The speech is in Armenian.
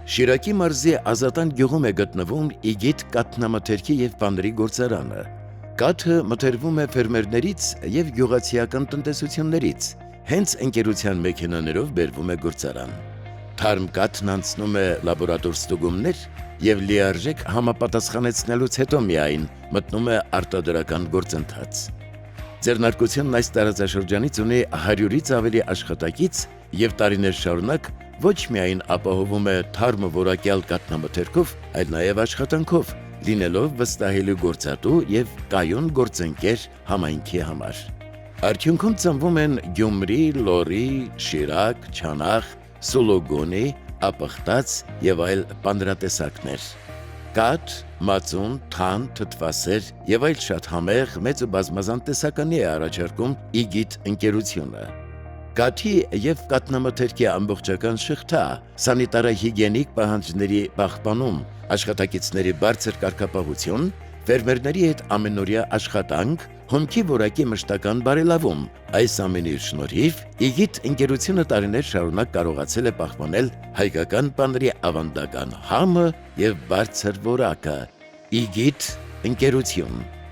Շիրակի մարզի Ազատան գյուղում է գտնվում Իգիթ կաթնամթերքի և բանրի գործարանը։ Կաթը մթերվում է ֆերմերներից և գյուղացիական տնտեսություններից, հենց ընկերության մեքենաներով բերվում է գործարան։ Թարմ կաթն անցնում է լաբորատոր ստուգումներ և լիարժեք համապատասխանեցնելուց հետո միայն մտնում է արտադրական գործընթաց։ Ձեռնարկությունն այս տարածաշրջանից ունի 100-ից ավելի աշխատակից և տարիներ շարունակ ոչ միայն ապահովում է թարմ որակյալ կաթնամթերքով, այլ նաև աշխատանքով, լինելով վստահելի գործատու և կայուն գործընկեր համայնքի համար։ Արդյունքում ծնվում են Գյումրի, Լոռի, Շիրակ, Չանախ, Սուլուգունի, Ապխտաց և այլ պանրատեսակներ։ Կաթ, մածուն, թան, թթվասեր և այլ շատ համեղ, մեծ ու բազմազան տեսականի է առաջարկում Իգիթ ընկերությունը։ Կաթի և կաթնամթերքի ամբողջական շղթա, սանիտարահիգիենիկ պահանջների պահպանում, աշխատակիցների բարձր կարգապահություն, ֆերմերների հետ ամենօրյա աշխատանք, հումքի որակի մշտական բարելավում, այս ամենի շնորհիվ Իգիթ ընկերությունը տարիներ շարունակ կարողացել է պահպանել հայկական պանրի ավանդական համը և բարձր որակը։ Իգիթ ընկերություն։